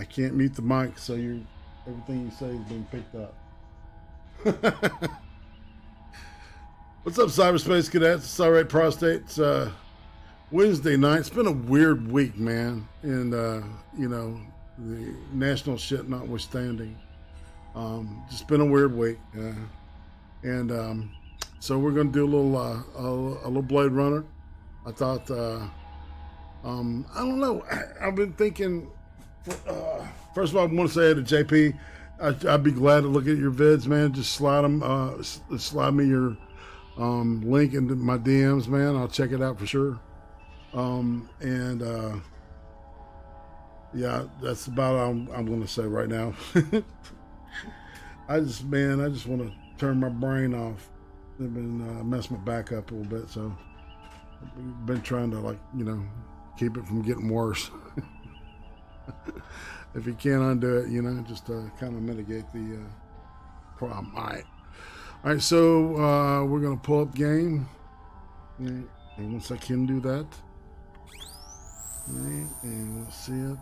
I can't mute the mic, so everything you say is being picked up. What's up, cyberspace cadets? It's IRATE PROSTATE. It's Wednesday night. It's been a weird week, man, and you know, the national shit notwithstanding, just been a weird week, and so we're gonna do a little Blade Runner. I thought, I don't know. I've been thinking. First of all, I want to say to JP, I'd be glad to look at your vids, man. Just slide me your link into my DMs, man. I'll check it out for sure. Yeah, that's about all I'm going to say right now. I just want to turn my brain off. I've been messing my back up a little bit, so I've been trying to, like, you know, keep it from getting worse. If you can't undo it, you know, just kind of mitigate the problem. All right. So we're gonna pull up game, and once I can do that, and we'll see it.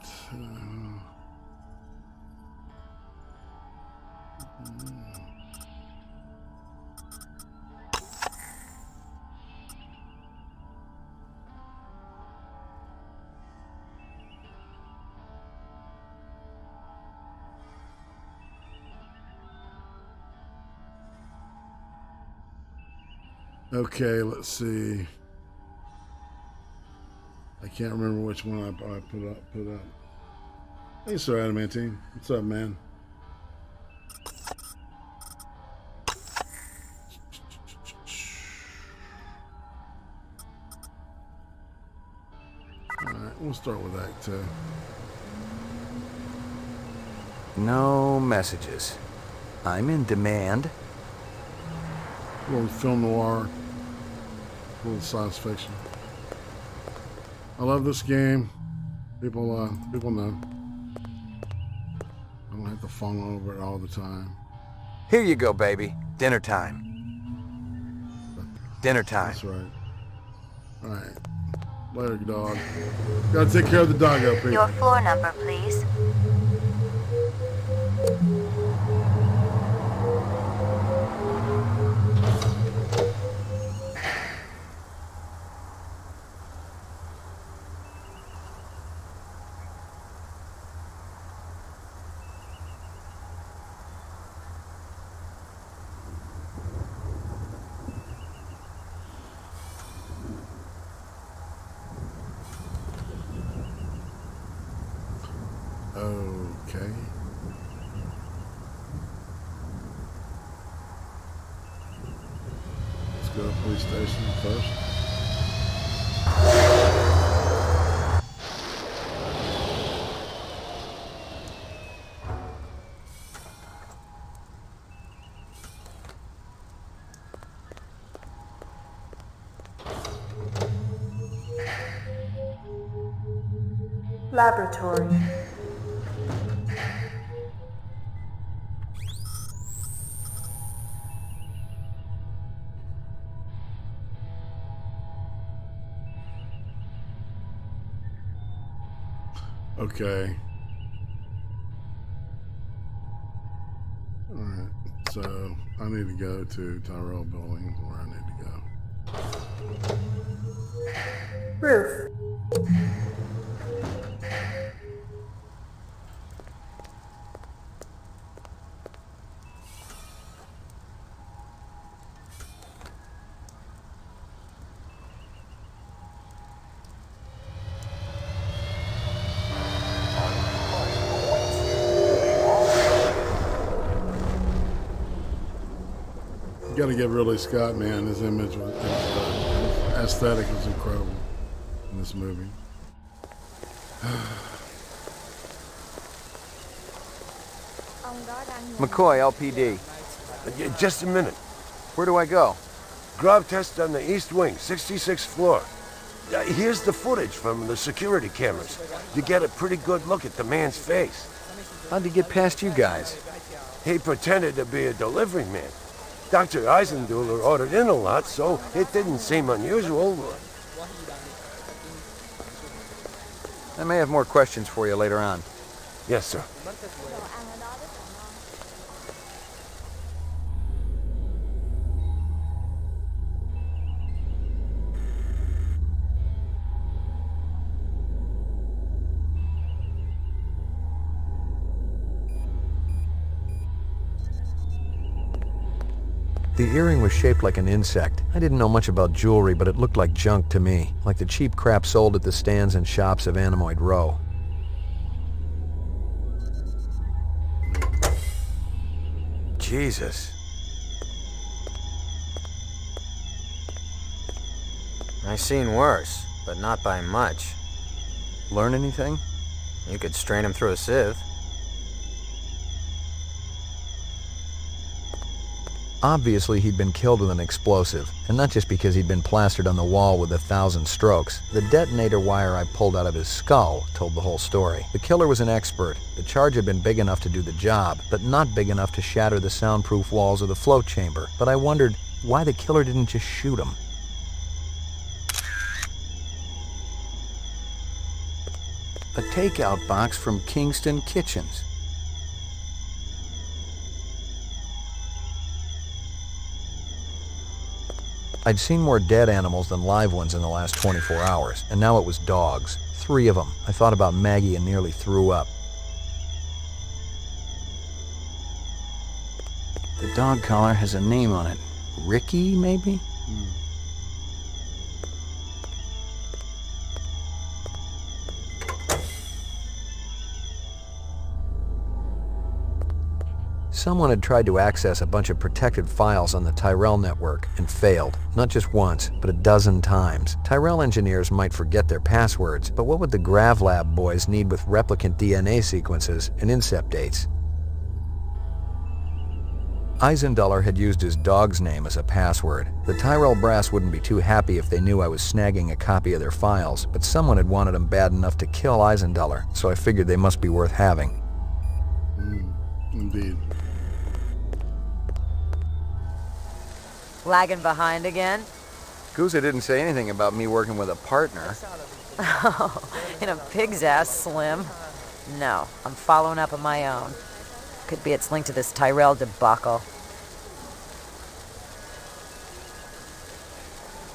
Okay, let's see. I can't remember which one I put up. Hey, Sir Adamantine. What's up, man? Alright, we'll start with Act 2. No messages. I'm in demand. A little film noir, a little science fiction. I love this game. People know. I don't have to fawn over it all the time. Here you go, baby. Dinner time. Dinner time. That's right. All right. Later, dog. Gotta take care of the doggo, people. Your floor number, please. Okay. Let's go to the police station first. Laboratory. Okay. All right. So I need to go to Tyrell Building, where I need to go. Roof. You gotta give Ridley Scott, man, his image was aesthetic was incredible in this movie. McCoy, LPD. Just a minute. Where do I go? Grab test on the east wing, 66th floor. Here's the footage from the security cameras. You get a pretty good look at the man's face. How'd he get past you guys? He pretended to be a delivery man. Dr. Eisenduller ordered in a lot, so it didn't seem unusual. I may have more questions for you later on. Yes, sir. The earring was shaped like an insect. I didn't know much about jewelry, but it looked like junk to me, like the cheap crap sold at the stands and shops of Anemoid Row. Jesus. I've seen worse, but not by much. Learn anything? You could strain him through a sieve. Obviously, he'd been killed with an explosive, and not just because he'd been plastered on the wall with 1,000 strokes. The detonator wire I pulled out of his skull told the whole story. The killer was an expert. The charge had been big enough to do the job, but not big enough to shatter the soundproof walls of the float chamber. But I wondered why the killer didn't just shoot him. A takeout box from Kingston Kitchens. I'd seen more dead animals than live ones in the last 24 hours, and now it was dogs. 3 of them. I thought about Maggie and nearly threw up. The dog collar has a name on it. Ricky, maybe? Someone had tried to access a bunch of protected files on the Tyrell network and failed. Not just once, but a dozen times. Tyrell engineers might forget their passwords, but what would the GravLab boys need with replicant DNA sequences and incept dates? Eisenduller had used his dog's name as a password. The Tyrell brass wouldn't be too happy if they knew I was snagging a copy of their files, but someone had wanted them bad enough to kill Eisenduller, so I figured they must be worth having. Indeed. Lagging behind again? Guza didn't say anything about me working with a partner. Oh, in a pig's ass, Slim. No, I'm following up on my own. Could be it's linked to this Tyrell debacle.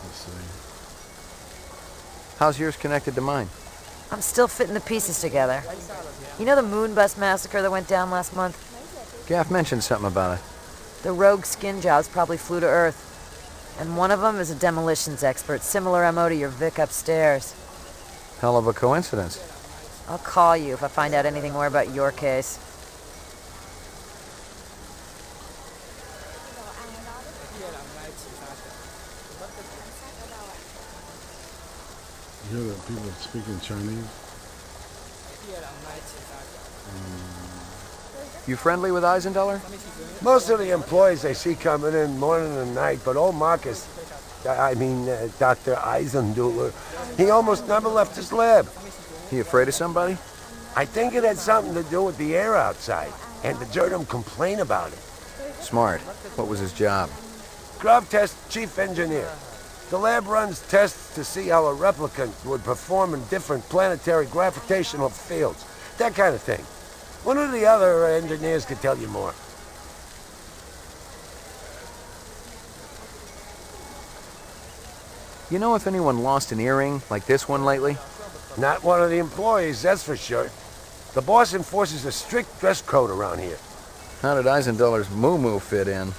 Let's see. How's yours connected to mine? I'm still fitting the pieces together. You know the Moonbus massacre that went down last month? Gaff mentioned something about it. The rogue skin jobs probably flew to Earth. And one of them is a demolitions expert, similar MO to your Vic upstairs. Hell of a coincidence. I'll call you if I find out anything more about your case. You hear that people speaking Chinese? You friendly with Eisenduller? Most of the employees they see coming in morning and night, but old Marcus, Dr. Eisenduller, he almost never left his lab. He afraid of somebody? I think it had something to do with the air outside, and to hear him complain about it. Smart. What was his job? Grub test chief engineer. The lab runs tests to see how a replicant would perform in different planetary gravitational fields. That kind of thing. One of the other engineers could tell you more. You know if anyone lost an earring like this one lately? Not one of the employees, that's for sure. The boss enforces a strict dress code around here. How did Eisenduller's moo-moo fit in?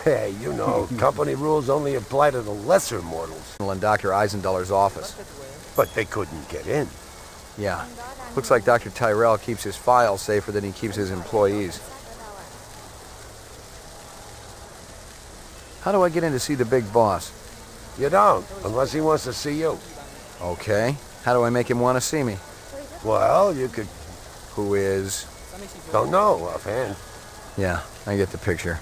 Hey, you know, company rules only apply to the lesser mortals. In Dr. Eisenduller's office. But they couldn't get in. Yeah. Looks like Dr. Tyrell keeps his files safer than he keeps his employees. How do I get in to see the big boss? You don't, unless he wants to see you. Okay. How do I make him want to see me? Well, you could... Who is? Don't know offhand. Yeah, I get the picture.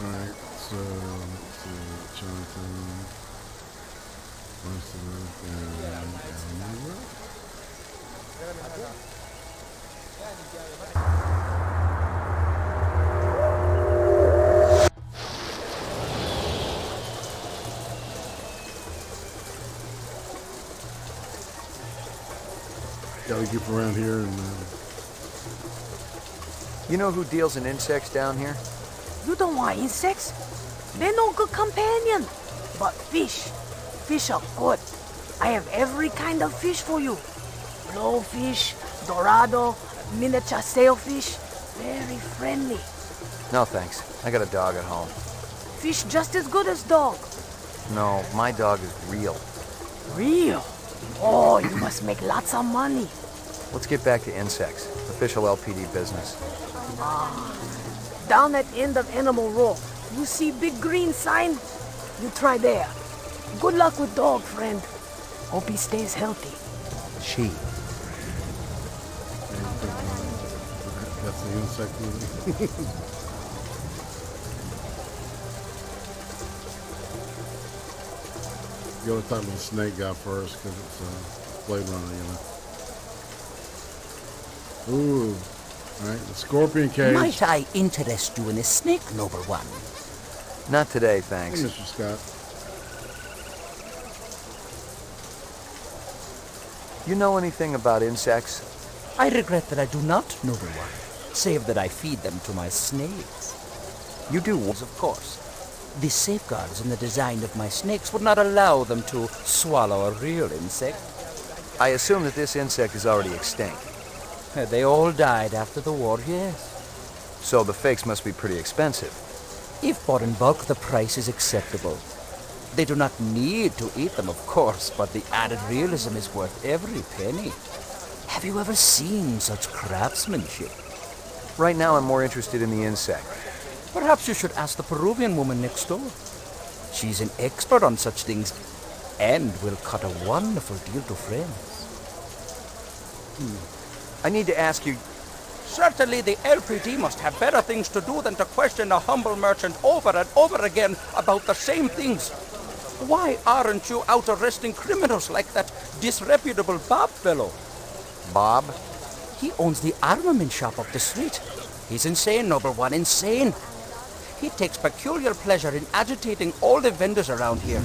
Alright, so let's see, Jonathan, Barcelona, and Almira. Gotta get around here and You know who deals in insects down here? You don't want insects? They're no good companion. But fish. Fish are good. I have every kind of fish for you. Blowfish, dorado, miniature sailfish. Very friendly. No, thanks. I got a dog at home. Fish just as good as dog. No, my dog is real. Real? Oh, you must make lots of money. Let's get back to insects. Official LPD business. Down at end of Animal Row, you see big green sign? You try there. Good luck with dog, friend. Hope he stays healthy. She. that's the insect movie. You gotta talk to the snake guy first, because it's Blade Runner, you know. Ooh. Alright, the scorpion cage. Might I interest you in a snake, noble one? Not today, Hey, thanks. Mr. Scott. You know anything about insects? I regret that I do not, noble one, save that I feed them to my snakes. You do. Of course. The safeguards in the design of my snakes would not allow them to swallow a real insect. I assume that this insect is already extinct. They all died after the war, yes. So the fakes must be pretty expensive. If bought in bulk, the price is acceptable. They do not need to eat them, of course, but the added realism is worth every penny. Have you ever seen such craftsmanship? Right now I'm more interested in the insect. Perhaps you should ask the Peruvian woman next door. She's an expert on such things and will cut a wonderful deal to friends. I need to ask you, Certainly the LPD must have better things to do than to question a humble merchant over and over again about the same things. Why aren't you out arresting criminals like that disreputable Bob fellow? Bob? He owns the armament shop up the street. He's insane, noble one, insane. He takes peculiar pleasure in agitating all the vendors around here.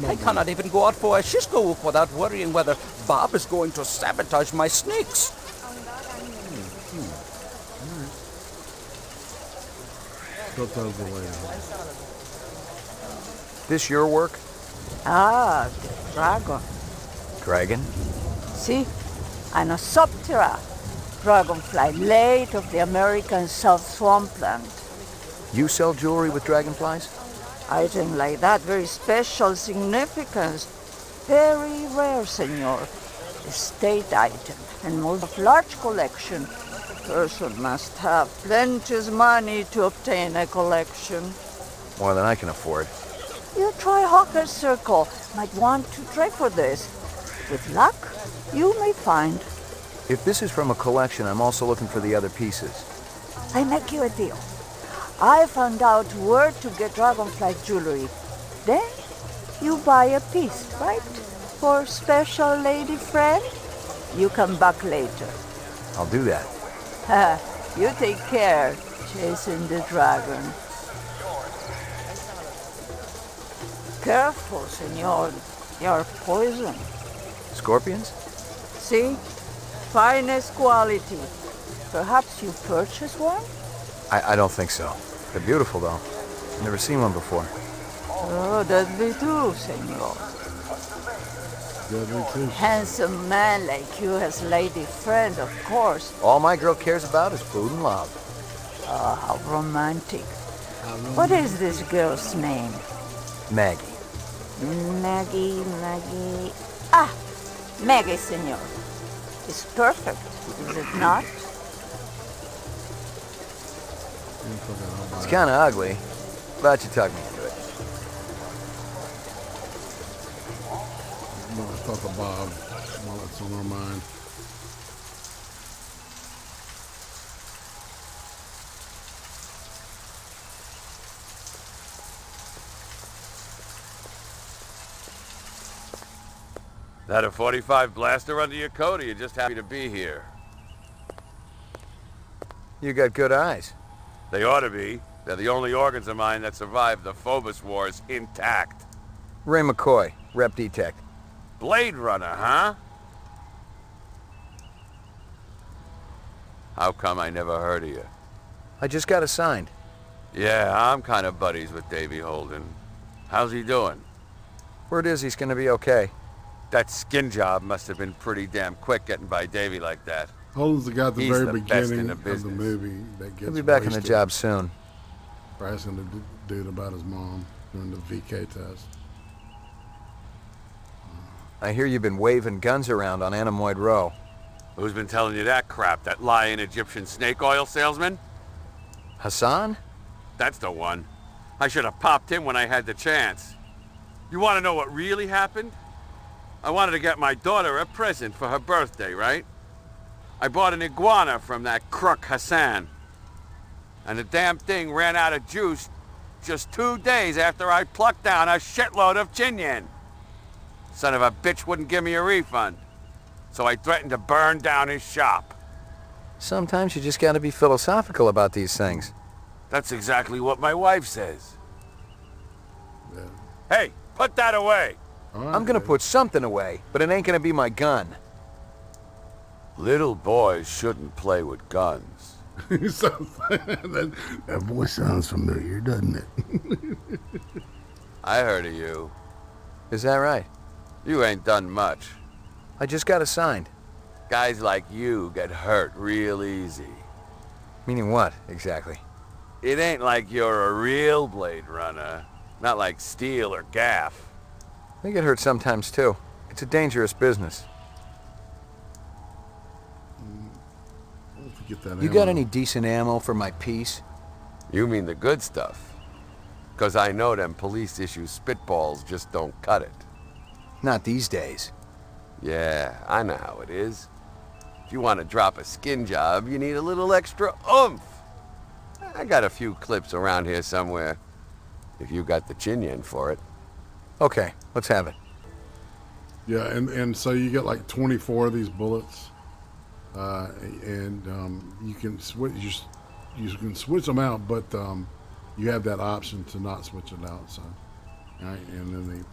I cannot even go out for a Shisco whoop without worrying whether Bob is going to sabotage my snakes. Go tell the lady. This your work? Ah, the dragon. Dragon? See? Anosoptera. Dragonfly, late of the American South Swampland. You sell jewelry with dragonflies? Item like that, very special significance. Very rare, senor. Estate item, and most of large collection. Person must have plenteous money to obtain a collection. More than I can afford. You try Hawker's Circle. Might want to try for this. With luck, you may find. If this is from a collection, I'm also looking for the other pieces. I make you a deal. I found out where to get dragonfly jewelry. Then you buy a piece, right? For special lady friend? You come back later. I'll do that. You take care, chasing the dragon. Careful, senor. You're poison. Scorpions? See? Finest quality. Perhaps you purchased one? I don't think so. They're beautiful, though. Never seen one before. Oh, that'd be true, senor. Handsome man like you has lady friend, of course. All my girl cares about is food and love. Oh, how romantic. What is this girl's name? Maggie. Maggie. Ah, Maggie, senor. It's perfect, is it not? It's kind of ugly, but you talk me into it. No, I thought the Bob. Well, that's on our mind. That a 45 blaster under your coat, or you just happy to be here? You got good eyes. They ought to be. They're the only organs of mine that survived the Phobos Wars intact. Ray McCoy, Rep Detect. Blade Runner, huh? How come I never heard of you? I just got assigned. Yeah, I'm kind of buddies with Davy Holden. How's he doing? Word is he's gonna be okay. That skin job must have been pretty damn quick getting by Davy like that. Holden's the guy at the He's very the best in beginning the of the business. movie that gets He'll be back on the wasted job soon. for asking the dude about his mom during the VK test. I hear you've been waving guns around on Anemoid Row. Who's been telling you that crap? That lying Egyptian snake oil salesman? Hassan? That's the one. I should have popped him when I had the chance. You want to know what really happened? I wanted to get my daughter a present for her birthday, right? I bought an iguana from that crook Hassan. And the damn thing ran out of juice just 2 days after I plucked down a shitload of chinyen. Son of a bitch wouldn't give me a refund. So I threatened to burn down his shop. Sometimes you just gotta be philosophical about these things. That's exactly what my wife says. Yeah. Hey, put that away. All right, I'm gonna man. put something away, but it ain't gonna be my gun. Little boys shouldn't play with guns. that voice sounds familiar, doesn't it? I heard of you. Is that right? You ain't done much. I just got assigned. Guys like you get hurt real easy. Meaning what, exactly? It ain't like you're a real Blade Runner. Not like Steel or Gaff. They get hurt sometimes too. It's a dangerous business. Get that You got any decent ammo for my piece? You mean the good stuff? 'Cause I know them police issue spitballs just don't cut it. Not these days. Yeah, I know how it is. If you want to drop a skin job, you need a little extra oomph. I got a few clips around here somewhere. If you got the chinyen for it. Okay, let's have it. Yeah, and so you get like 24 of these bullets, and you can switch. You can switch them out, but you have that option to not switch it out. So, all right, and then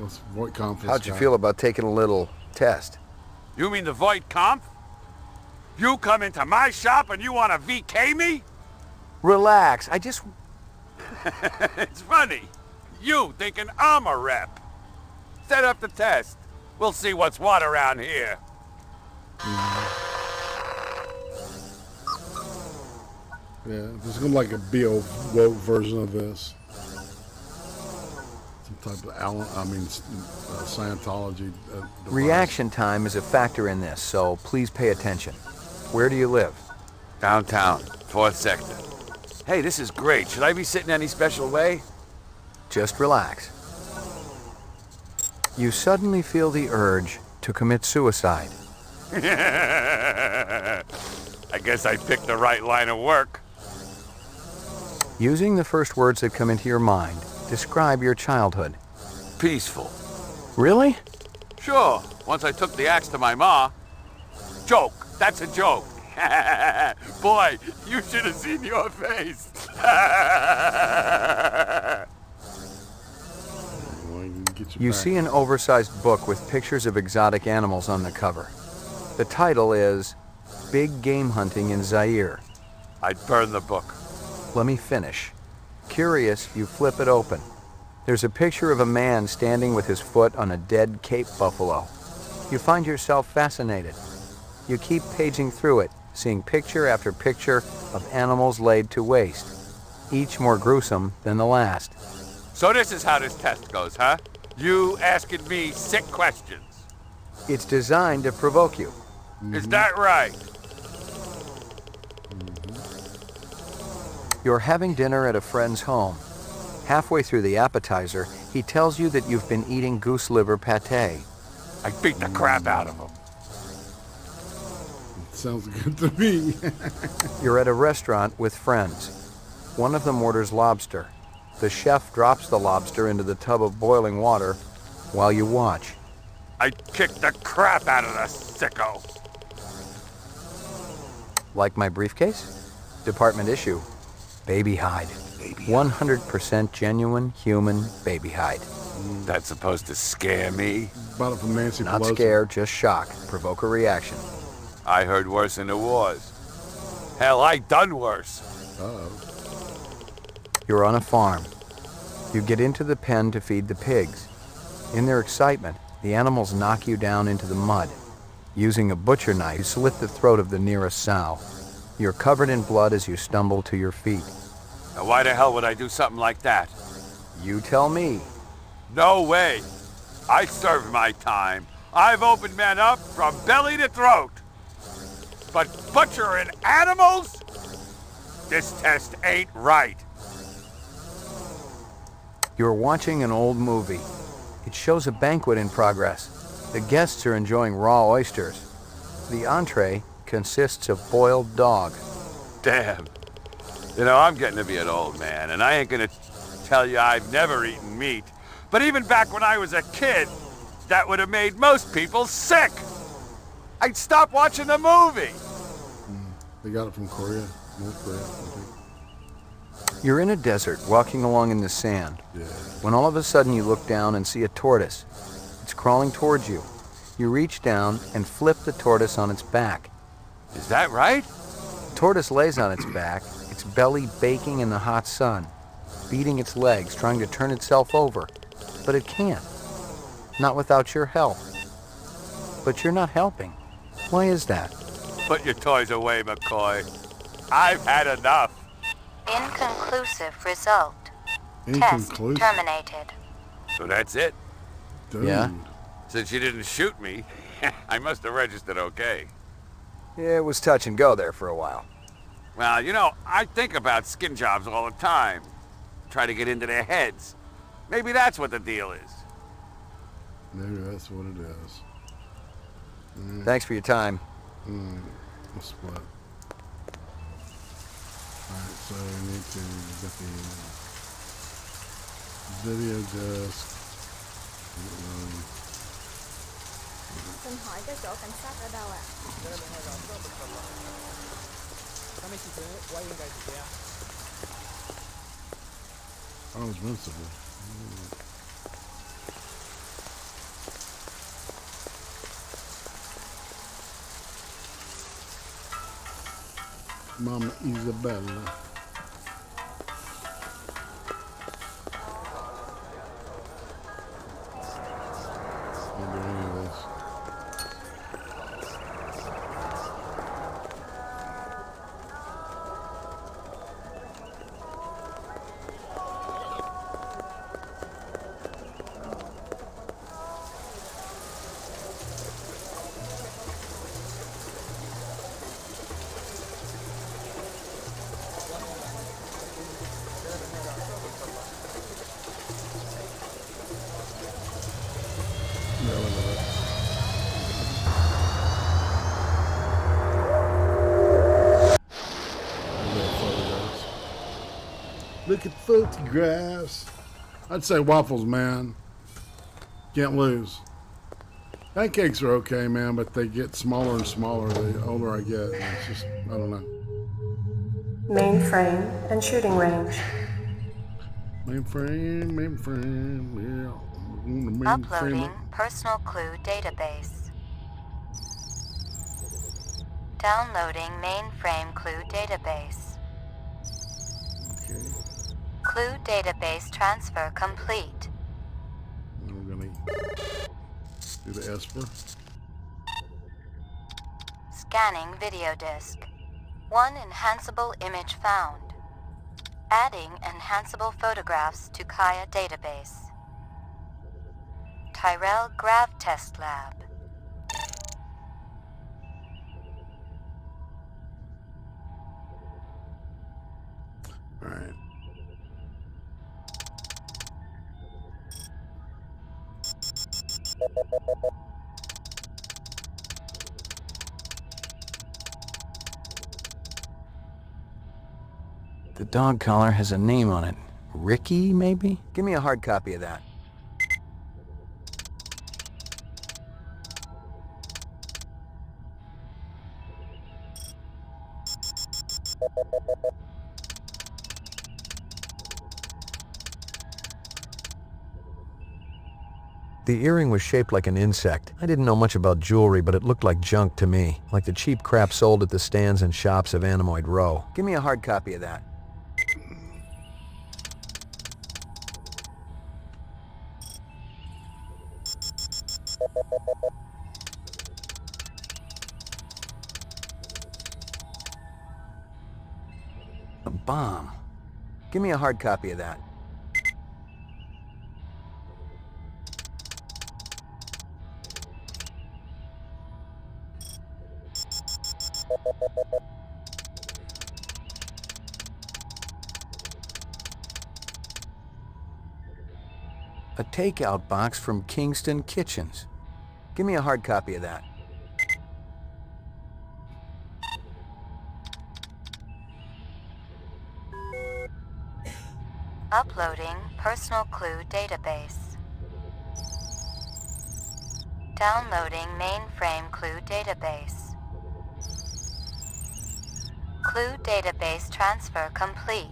let's void conflict. How'd you feel about taking a little test? You mean the Voight Kampf? You come into my shop and you want to VK me? Relax, I just... It's funny. You thinking I'm a rep. Set up the test. We'll see what's what around here. Yeah, there's gonna like be a woke version of this. Some type of Scientology. Device. Reaction time is a factor in this, so please pay attention. Where do you live? Downtown, 4th sector. Hey, this is great. Should I be sitting any special way? Just relax. You suddenly feel the urge to commit suicide. I guess I picked the right line of work. Using the first words that come into your mind, describe your childhood. Peaceful. Really? Sure, once I took the axe to my ma. Joke, that's a joke. Boy, you should have seen your face. You see an oversized book with pictures of exotic animals on the cover. The title is Big Game Hunting in Zaire. I'd burn the book. Let me finish. Curious, you flip it open. There's a picture of a man standing with his foot on a dead Cape buffalo. You find yourself fascinated. You keep paging through it, seeing picture after picture of animals laid to waste, each more gruesome than the last. So this is how this test goes, huh? You asking me sick questions. It's designed to provoke you. Is that right? You're having dinner at a friend's home. Halfway through the appetizer, he tells you that you've been eating goose liver pate. I beat the crap out of him. Sounds good to me. You're at a restaurant with friends. One of them orders lobster. The chef drops the lobster into the tub of boiling water while you watch. I kicked the crap out of the sicko. Like my briefcase? Department issue. Baby hide. 100% genuine human baby hide. That's supposed to scare me? Bought it from Nancy Not Pelosi. scare, just shock. Provoke a reaction. I heard worse in the wars. Hell, I done worse. Uh-oh. You're on a farm. You get into the pen to feed the pigs. In their excitement, the animals knock you down into the mud. Using a butcher knife, you slit the throat of the nearest sow. You're covered in blood as you stumble to your feet. Now why the hell would I do something like that? You tell me. No way. I served my time. I've opened men up from belly to throat. But butchering animals? This test ain't right. You're watching an old movie. It shows a banquet in progress. The guests are enjoying raw oysters. The entree consists of boiled dog. Damn. You know, I'm getting to be an old man, and I ain't gonna tell you I've never eaten meat. But even back when I was a kid, that would have made most people sick. I'd stop watching the movie. They got it from Korea, North Korea, I think. You're in a desert, walking along in the sand, Yeah. when all of a sudden you look down and see a tortoise. It's crawling towards you. You reach down and flip the tortoise on its back. Is that right? The tortoise lays on its back, its belly baking in the hot sun, beating its legs, trying to turn itself over. But it can't. Not without your help. But you're not helping. Why is that? Put your toys away, McCoy. I've had enough. Inconclusive result. Inconclusive. Test terminated. So that's it. Dude. Yeah? Since you didn't shoot me, I must have registered okay. Yeah, it was touch and go there for a while. Well, you know, I think about skin jobs all the time. Try to get into their heads. Maybe that's what the deal is. Maybe that's what it is. Thanks for your time. Let's split. Alright, so we need to get the video disc. Xin hỏi cái chỗ cảnh sát ở đâu ạ? Oh, it's Invincible. Mama Isabella. Can't do any of this. Look at photographs. I'd say waffles, man. Can't lose. Pancakes are okay, man, but they get smaller and smaller the older I get. It's just, I don't know. Mainframe and shooting range. Mainframe, yeah. Uploading personal clue database. Downloading mainframe clue database. Okay. Clue database transfer complete. And we're gonna do the Esper. Scanning video disk. One enhanceable image found. Adding enhanceable photographs to Kaya database. Tyrell Grav Test Lab. All right. The dog collar has a name on it. Ricky, maybe? Give me a hard copy of that. The earring was shaped like an insect. I didn't know much about jewelry, but it looked like junk to me, like the cheap crap sold at the stands and shops of Anemoid Row. Give me a hard copy of that. A bomb. Give me a hard copy of that. A takeout box from Kingston Kitchens. Give me a hard copy of that. Uploading personal clue database. Downloading mainframe clue database. Clue database transfer complete.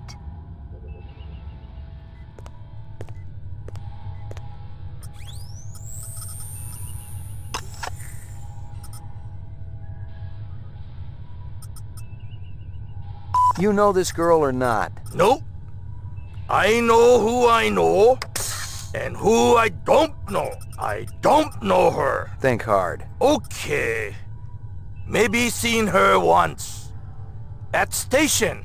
You know this girl or not? Nope. I know who I know, and who I don't know. I don't know her. Think hard. Okay. Maybe seen her once. At station.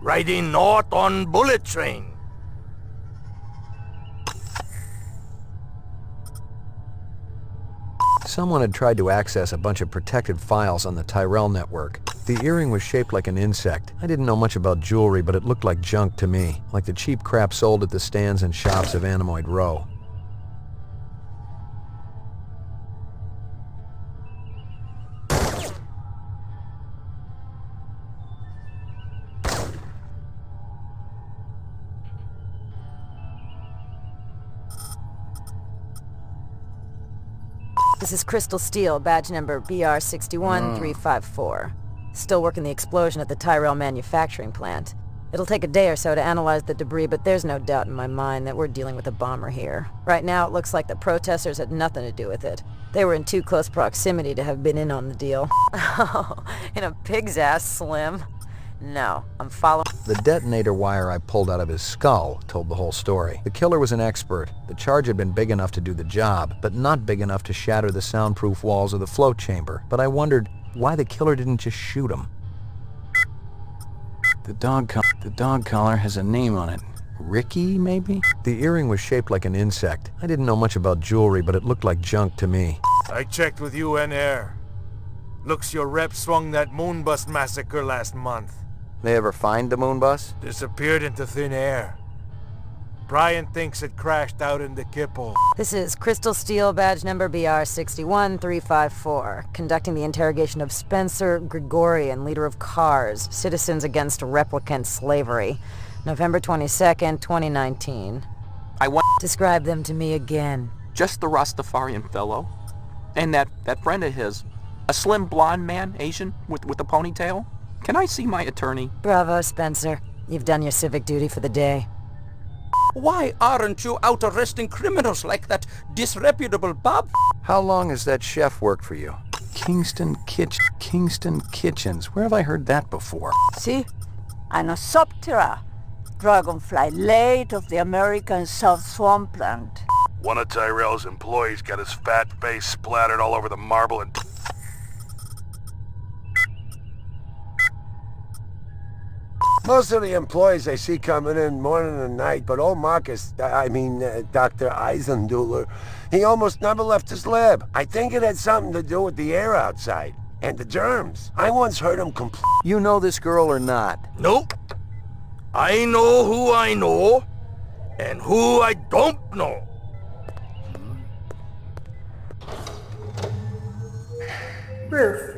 Riding north on bullet train. Someone had tried to access a bunch of protected files on the Tyrell network. The earring was shaped like an insect. I didn't know much about jewelry, but it looked like junk to me, like the cheap crap sold at the stands and shops of Anemoid Row. This is Crystal Steel, badge number BR61354. Still working the explosion at the Tyrell manufacturing plant. It'll take a day or so to analyze the debris, but there's no doubt in my mind that we're dealing with a bomber here. Right now, it looks like the protesters had nothing to do with it. They were in too close proximity to have been in on the deal. Oh, in a pig's ass, Slim. No, I'm following... The detonator wire I pulled out of his skull told the whole story. The killer was an expert. The charge had been big enough to do the job, but not big enough to shatter the soundproof walls of the float chamber. But I wondered why the killer didn't just shoot him. The dog collar has a name on it. Ricky, maybe? The earring was shaped like an insect. I didn't know much about jewelry, but it looked like junk to me. I checked with UN Air. Looks your rep swung that moonbus massacre last month. They ever find the moon bus? Disappeared into thin air. Brian thinks it crashed out in the Kipple. This is Crystal Steel, badge number BR61354, conducting the interrogation of Spencer Gregorian, leader of CARS, Citizens Against Replicant Slavery, November 22nd, 2019. Describe them to me again. Just the Rastafarian fellow. And that friend of his. A slim blonde man, Asian, with a ponytail. Can I see my attorney? Bravo, Spencer. You've done your civic duty for the day. Why aren't you out arresting criminals like that disreputable Bob? How long has that chef worked for you? Kingston Kitchens. Where have I heard that before? See? Anosoptera, dragonfly late of the American South Swampland. One of Tyrell's employees got his fat face splattered all over the marble and... Most of the employees I see coming in morning and night, but old Marcus, Dr. Eisenduller, he almost never left his lab. I think it had something to do with the air outside, and the germs. I once heard him complain. You know this girl or not? Nope. I know who I know, and who I don't know. Roof.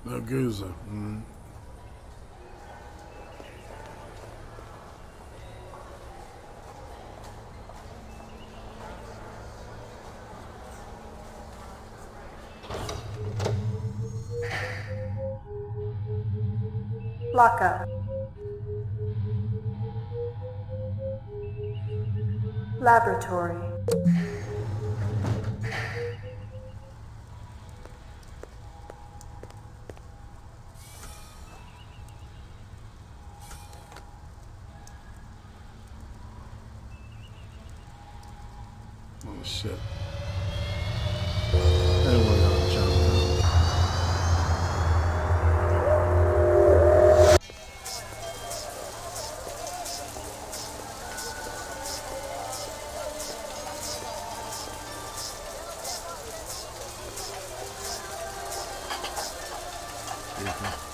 No Guza. Lockup. Laboratory. Oh shit. Anyway, I'll jump down.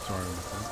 Sorry about that.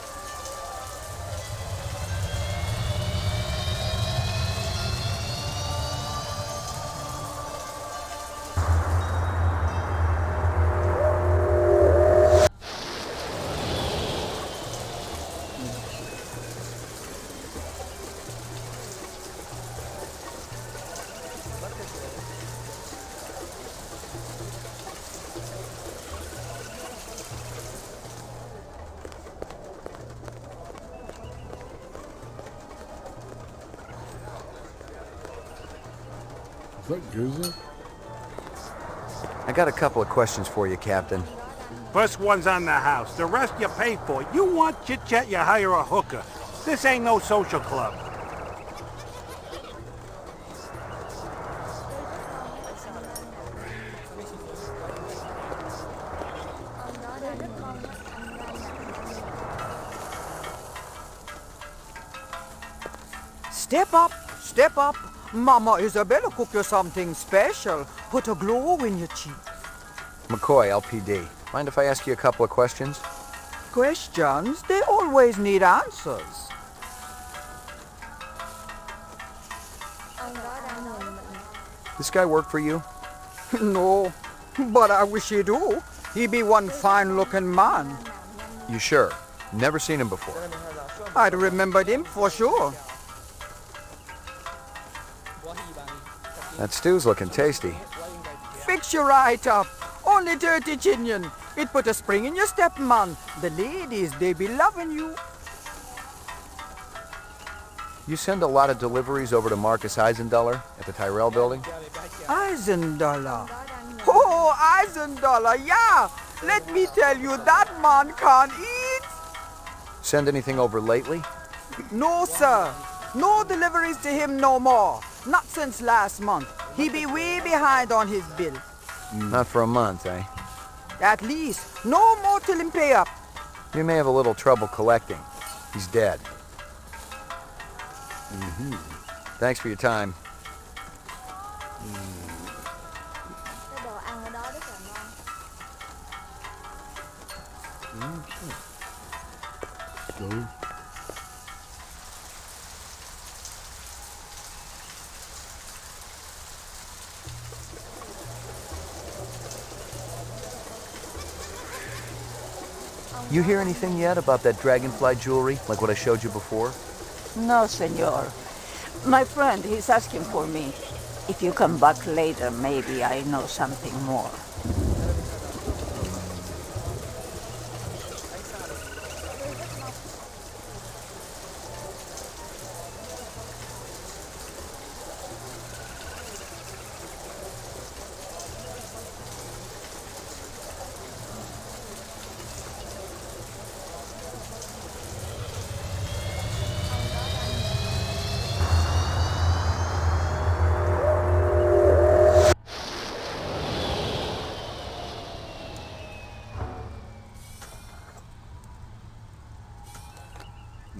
Is that Gouza? I got a couple of questions for you, Captain. First one's on the house. The rest you pay for. You want chit-chat, you hire a hooker. This ain't no social club. Step up, step up. Mama Isabella cook you something special. Put a glow in your cheek. McCoy, LPD. Mind if I ask you a couple of questions? Questions, they always need answers. This guy work for you? No, but I wish he do. He be one fine-looking man. You sure? Never seen him before. I'd remembered him for sure. That stew's looking tasty. Fix you right up. Only dirty chinion. It put a spring in your step, man. The ladies, they be loving you. You send a lot of deliveries over to Marcus Eisendaler at the Tyrell building? Eisendaler. Oh, Eisendaler, yeah. Let me tell you, that man can't eat. Send anything over lately? No, sir. No deliveries to him no more. Not since last month. He be way behind on his bill. Not for a month, eh? At least. No more till him pay up. You may have a little trouble collecting. He's dead. Thanks for your time. Go. You hear anything yet about that dragonfly jewelry, like what I showed you before? No, senor. My friend, he's asking for me. If you come back later, maybe I know something more.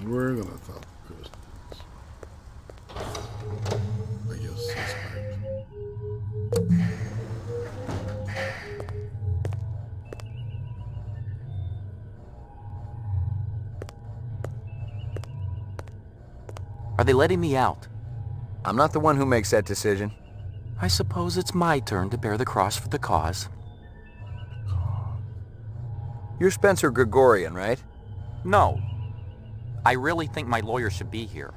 We're gonna talk to Chris. I guess suspect. Are they letting me out? I'm not the one who makes that decision. I suppose it's my turn to bear the cross for the cause. You're Spencer Gregorian, right? No. I really think my lawyer should be here.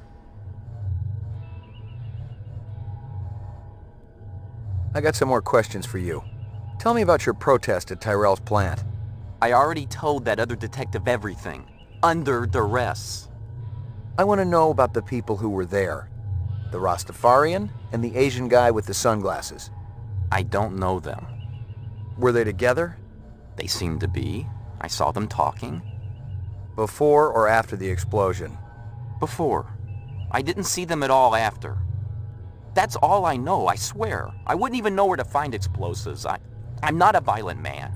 I got some more questions for you. Tell me about your protest at Tyrell's plant. I already told that other detective everything. under duress. I want to know about the people who were there. The Rastafarian and the Asian guy with the sunglasses. I don't know them. Were they together? They seemed to be. I saw them talking. Before or after the explosion? Before. I didn't see them at all after. That's all I know, I swear. I wouldn't even know where to find explosives. I'm not a violent man.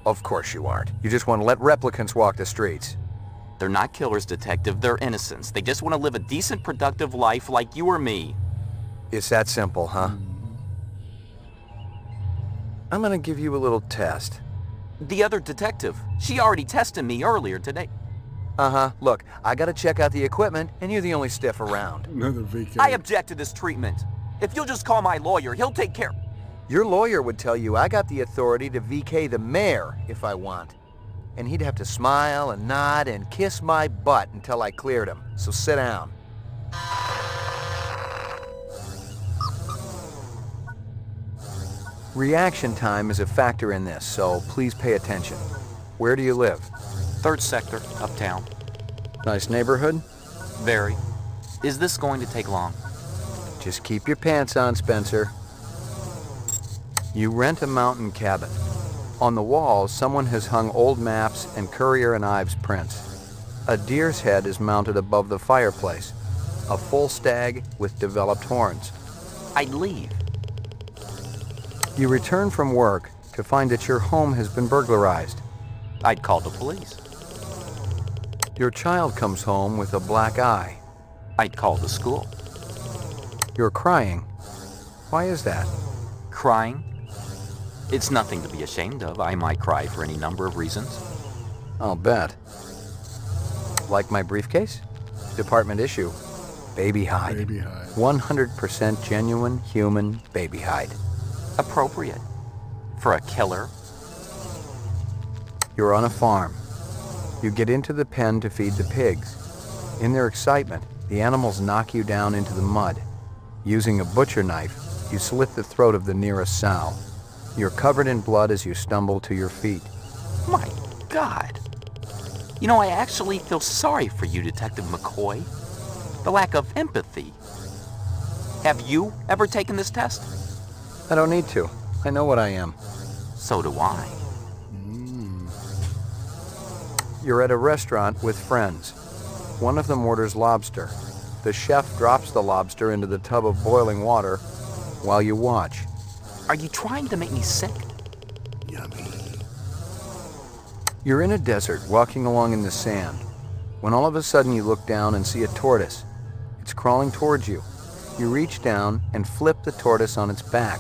Of course you aren't. You just want to let replicants walk the streets. They're not killers, Detective. They're innocents. They just want to live a decent, productive life like you or me. It's that simple, huh? I'm gonna give you a little test. The other detective. She already tested me earlier today. Uh-huh. Look, I gotta check out the equipment, and you're the only stiff around. Another VK. I object to this treatment. If you'll just call my lawyer, he'll take care. Your lawyer would tell you I got the authority to VK the mayor if I want. And he'd have to smile and nod and kiss my butt until I cleared him. So sit down. Reaction time is a factor in this, so please pay attention. Where do you live? 3rd sector, uptown. Nice neighborhood? Very. Is this going to take long? Just keep your pants on, Spencer. You rent a mountain cabin. On the walls, someone has hung old maps and Currier and Ives prints. A deer's head is mounted above the fireplace. A full stag with developed horns. I'd leave. You return from work to find that your home has been burglarized. I'd call the police. Your child comes home with a black eye. I'd call the school. You're crying. Why is that? Crying? It's nothing to be ashamed of. I might cry for any number of reasons. I'll bet. Like my briefcase? Department issue. Baby hide. Baby hide. 100% genuine human baby hide. Appropriate. For a killer. You're on a farm. You get into the pen to feed the pigs. In their excitement, the animals knock you down into the mud. Using a butcher knife, you slit the throat of the nearest sow. You're covered in blood as you stumble to your feet. My God. You know, I actually feel sorry for you, Detective McCoy. The lack of empathy. Have you ever taken this test? I don't need to. I know what I am. So do I. You're at a restaurant with friends. One of them orders lobster. The chef drops the lobster into the tub of boiling water while you watch. Are you trying to make me sick? Yummy. You're in a desert walking along in the sand when all of a sudden you look down and see a tortoise. It's crawling towards you. You reach down and flip the tortoise on its back.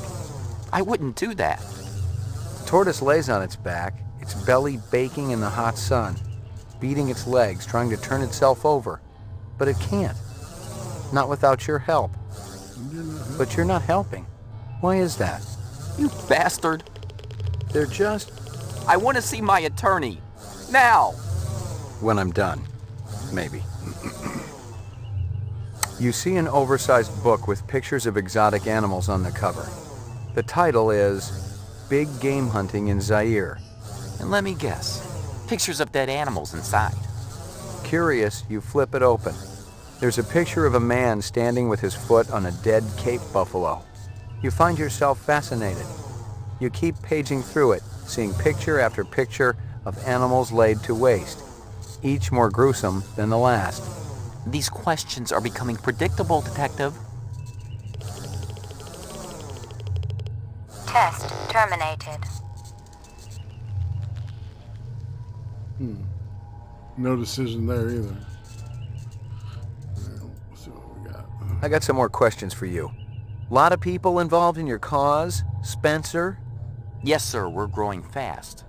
I wouldn't do that. The tortoise lays on its back, its belly baking in the hot sun, beating its legs, trying to turn itself over. But it can't. Not without your help. But you're not helping. Why is that? You bastard. They're just... I want to see my attorney. Now! When I'm done. Maybe. You see an oversized book with pictures of exotic animals on the cover. The title is Big Game Hunting in Zaire. And let me guess. Pictures of dead animals inside. Curious, you flip it open. There's a picture of a man standing with his foot on a dead Cape buffalo. You find yourself fascinated. You keep paging through it, seeing picture after picture of animals laid to waste, each more gruesome than the last. These questions are becoming predictable, Detective. Test terminated. No decision there either. Let's see what we got. I got some more questions for you. Lot of people involved in your cause, Spencer? Yes, sir, we're growing fast.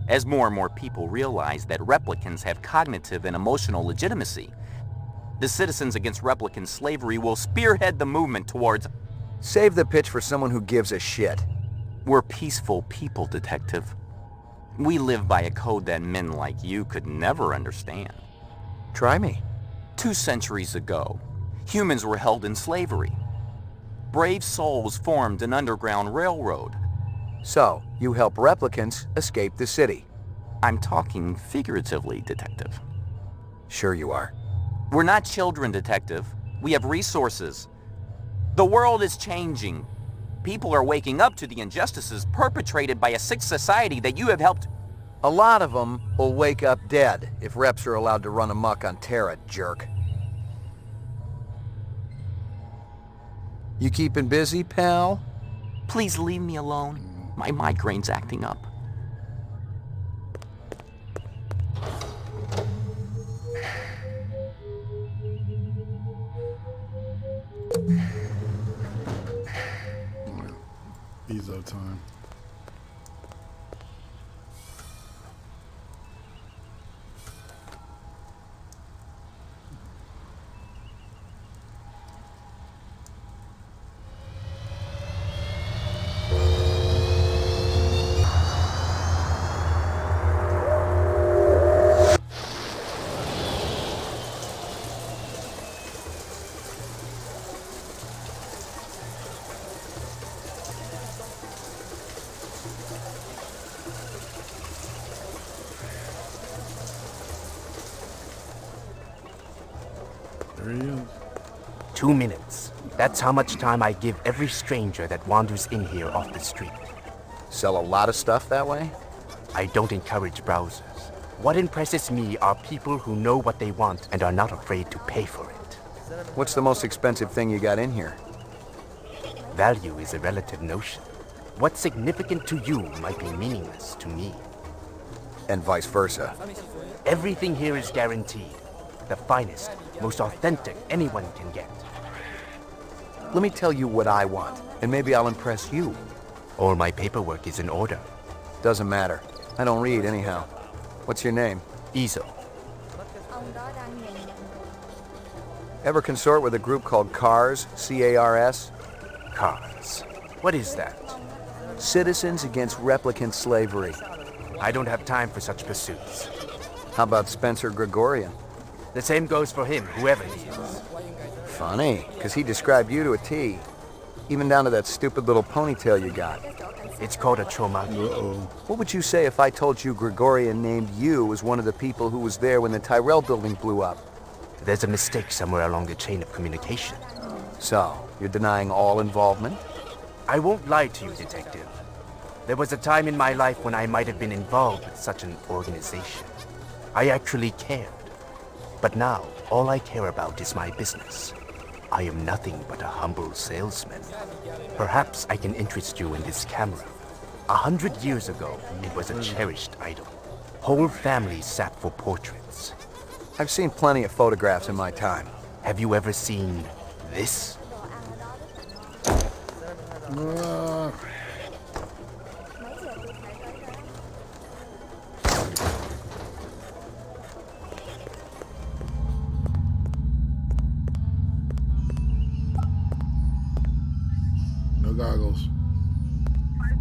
As more and more people realize that replicants have cognitive and emotional legitimacy, the Citizens Against Replicant Slavery will spearhead the movement towards... Save the pitch for someone who gives a shit. We're peaceful people, Detective. We live by a code that men like you could never understand. Try me. 2 centuries ago, humans were held in slavery. Brave souls formed an underground railroad. So, you help replicants escape the city. I'm talking figuratively, Detective. Sure you are. We're not children, Detective. We have resources. The world is changing. People are waking up to the injustices perpetrated by a sick society that you have helped. A lot of them will wake up dead if reps are allowed to run amok on Terra, jerk. You keeping busy, pal? Please leave me alone. My migraine's acting up. Ezo time. There he is. 2 minutes. That's how much time I give every stranger that wanders in here off the street. Sell a lot of stuff that way? I don't encourage browsers. What impresses me are people who know what they want and are not afraid to pay for it. What's the most expensive thing you got in here? Value is a relative notion. What's significant to you might be meaningless to me. And vice versa. Everything here is guaranteed. The finest, most authentic anyone can get. Let me tell you what I want, and maybe I'll impress you. All my paperwork is in order. Doesn't matter. I don't read anyhow. What's your name? Ezo. Ever consort with a group called CARS? C-A-R-S? CARS. What is that? Citizens Against Replicant Slavery. I don't have time for such pursuits. How about Spencer Gregorian? The same goes for him, whoever he is. Funny, because he described you to a T. Even down to that stupid little ponytail you got. It's called a trauma. What would you say if I told you Gregorian named you as one of the people who was there when the Tyrell building blew up? There's a mistake somewhere along the chain of communication. So, you're denying all involvement? I won't lie to you, Detective. There was a time in my life when I might have been involved with such an organization. I actually cared. But now, all I care about is my business. I am nothing but a humble salesman. Perhaps I can interest you in this camera. 100 years ago, it was a cherished item. Whole families sat for portraits. I've seen plenty of photographs in my time. Have you ever seen this? No goggles. I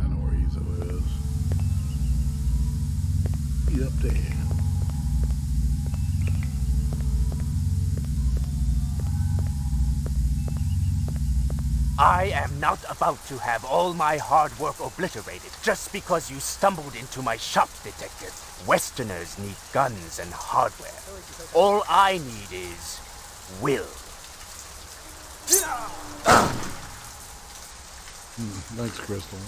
know where Ezo is. He up there. I am not about to have all my hard work obliterated just because you stumbled into my shop, Detective. Westerners need guns and hardware. All I need is will. Thanks, Crystal.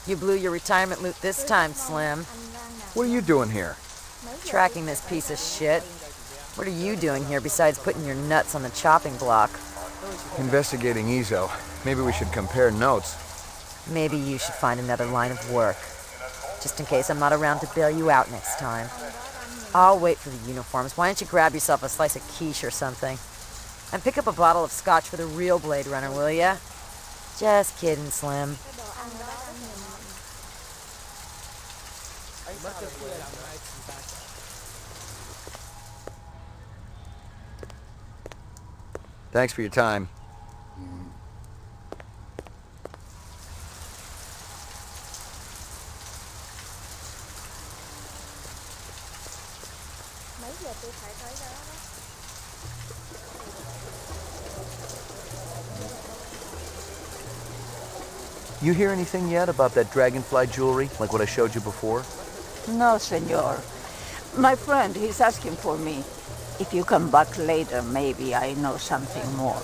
You blew your retirement loot this time, Slim. What are you doing here? Tracking this piece of shit. What are you doing here besides putting your nuts on the chopping block? Investigating Ezo. Maybe we should compare notes. Maybe you should find another line of work. Just in case I'm not around to bail you out next time. I'll wait for the uniforms. Why don't you grab yourself a slice of quiche or something? And pick up a bottle of scotch for the real Blade Runner, will ya? Just kidding, Slim. Thanks for your time. You hear anything yet about that dragonfly jewelry, like what I showed you before? No, senor. My friend, he's asking for me. If you come back later, maybe I know something more.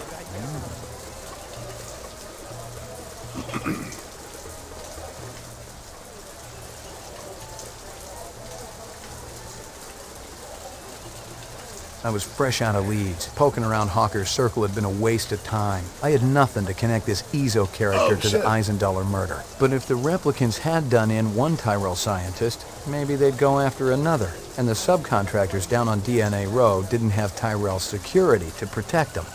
I was fresh out of Leeds. Poking around Hawker's circle had been a waste of time. I had nothing to connect this Ezo character to the Eisendaler murder. But if the replicants had done in one Tyrell scientist, maybe they'd go after another. And the subcontractors down on DNA Row didn't have Tyrell's security to protect them.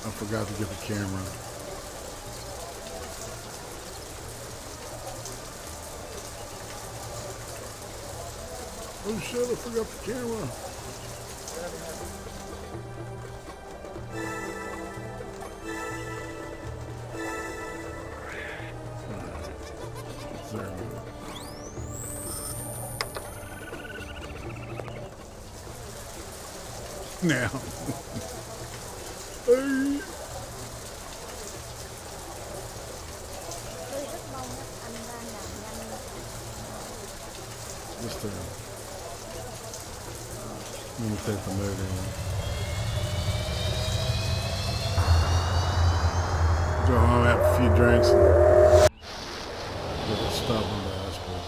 I forgot to get the camera. Oh shit, I forgot the camera. Now. Just let me take the mood in. Go home, have a few drinks, and get it stopped on the hospital.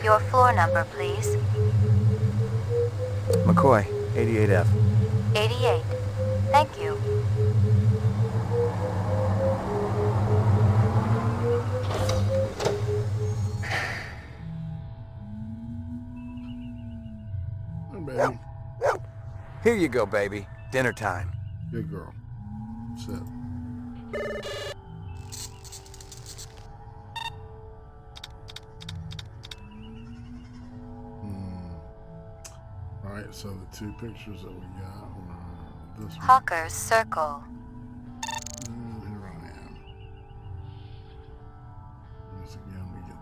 Your floor number, please. McCoy, 88F. 88. Thank you. Hey, baby. Here you go, baby. Dinner time. Good girl. Sit. Alright, so the two pictures that we got were this one. Hawker's Circle. And here I am. Once again, we get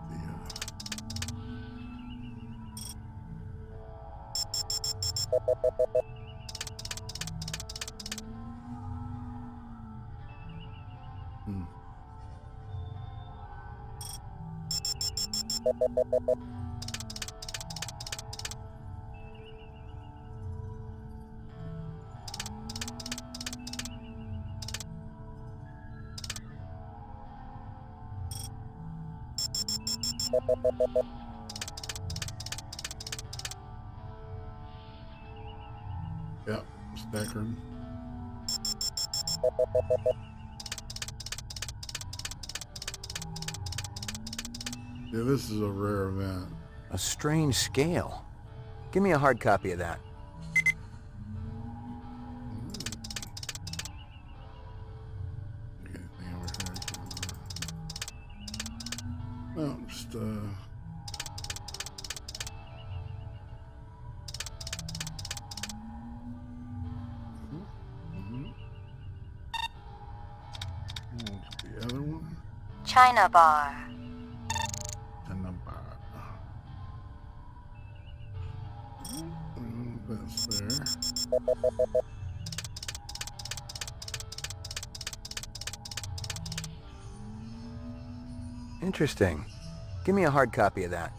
Yep, Stackard. Yeah, this is a rare event. A strange scale. Give me a hard copy of that. Anything over here? No, just the other one. China Bar. That's there. Interesting. Give me a hard copy of that.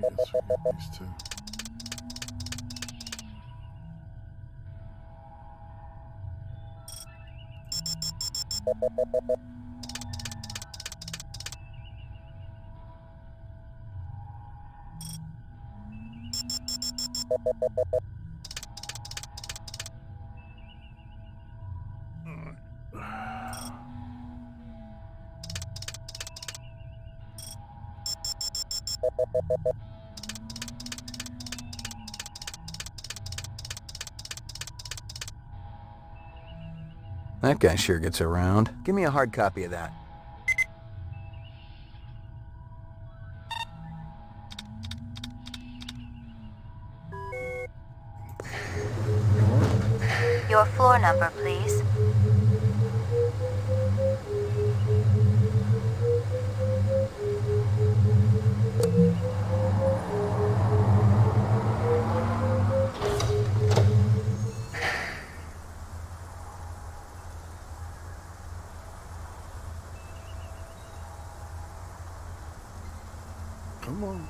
Yes, we got these two. That guy sure gets around. Give me a hard copy of that. Your floor number, please. Come on.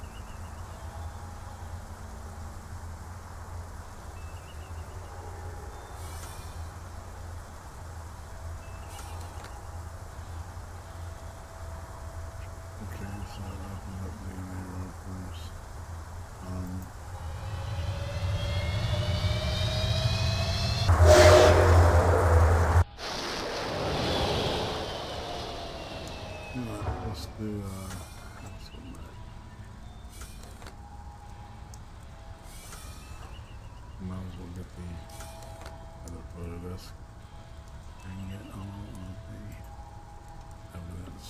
Okay, so I'll open up the RERUNS. Let's do might as well get the other photo desk and get all of the evidence.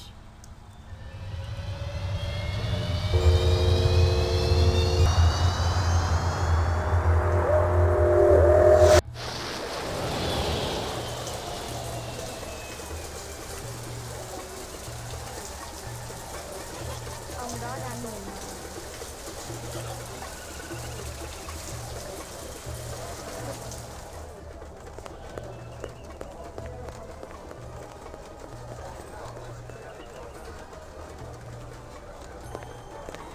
Ông đó đang ngồi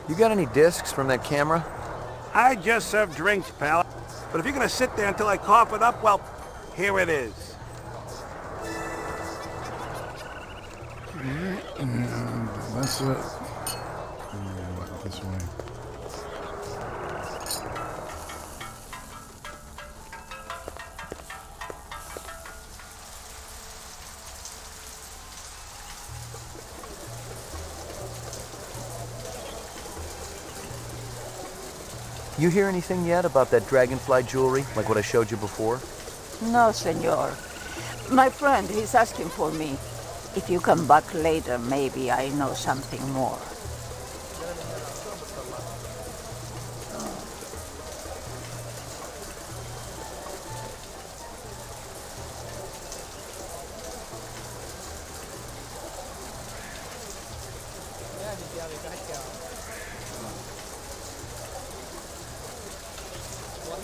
You got any discs from that camera? I just serve drinks, pal. But if you're gonna sit there until I cough it up, well, here it is. That's it. This way. You hear anything yet about that dragonfly jewelry, like what I showed you before? No, senor. My friend, he's asking for me. If you come back later, maybe I know something more.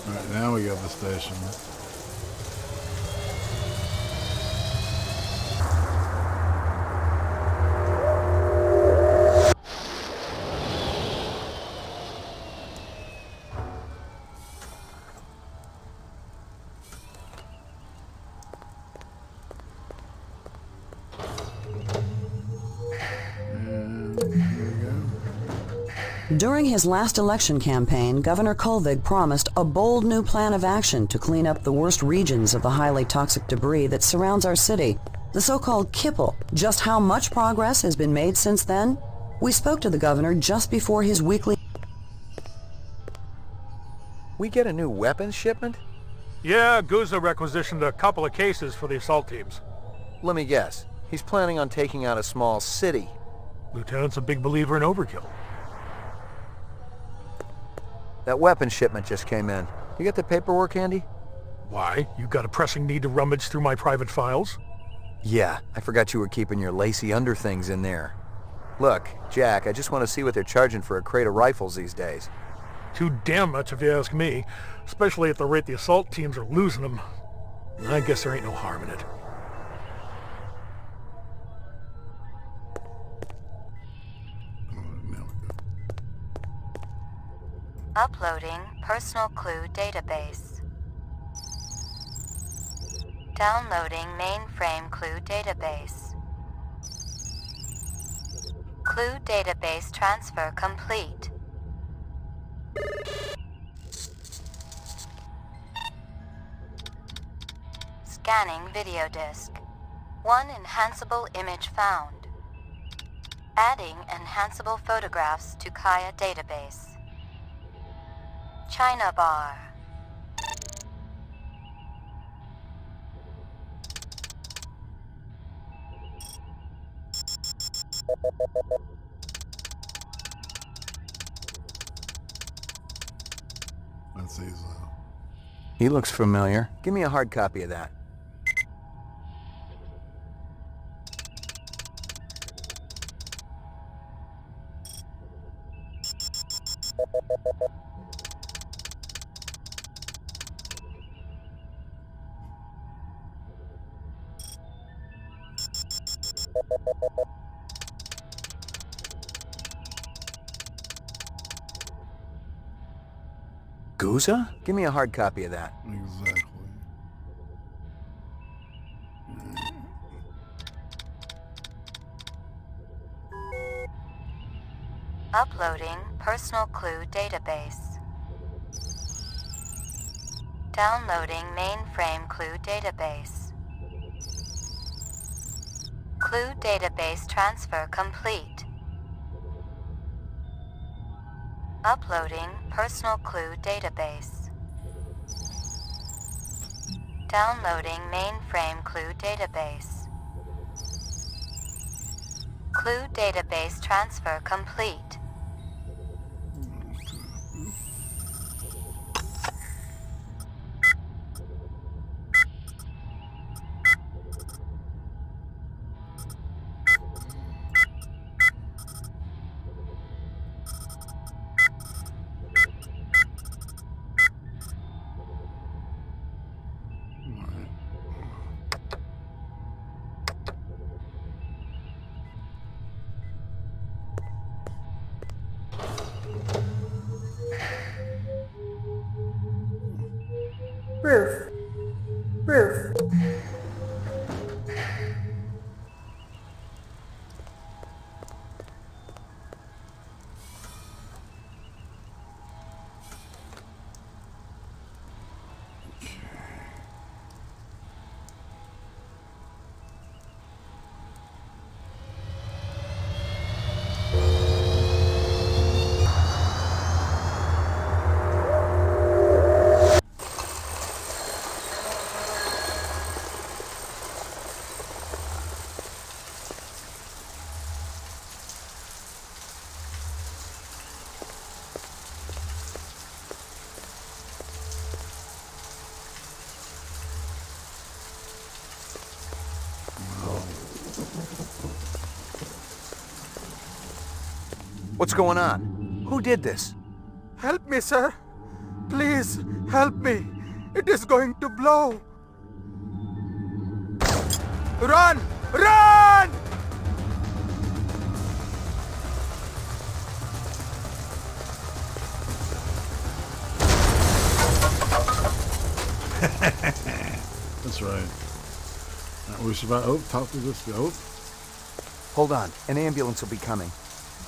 All right, now we got the station. During his last election campaign, Governor Kolvig promised a bold new plan of action to clean up the worst regions of the highly toxic debris that surrounds our city, the so-called kipple. Just how much progress has been made since then? We spoke to the governor just before his weekly... We get a new weapons shipment? Yeah, Guza requisitioned a couple of cases for the assault teams. Let me guess. He's planning on taking out a small city. Lieutenant's a big believer in overkill. That weapons shipment just came in. You got the paperwork handy? Why? You got a pressing need to rummage through my private files? Yeah, I forgot you were keeping your lacy underthings in there. Look, Jack, I just want to see what they're charging for a crate of rifles these days. Too damn much if you ask me, especially at the rate the assault teams are losing them. I guess there ain't no harm in it. Uploading personal clue database. Downloading mainframe clue database. Clue database transfer complete. Scanning video disk. One enhanceable image found. Adding enhanceable photographs to Kaya database. China bar. That's easy. He looks familiar. Give me a hard copy of that. Guza? Give me a hard copy of that. Exactly. Uploading personal clue database. Downloading mainframe clue database. Clue database transfer complete. Uploading personal clue database. Downloading mainframe clue database. Clue database transfer complete. Roof. Roof. What's going on? Who did this? Help me, sir. Please, help me. It is going to blow. Run! Run! That's right. We survived. Oh, talk to this. Oh. Hold on. An ambulance will be coming.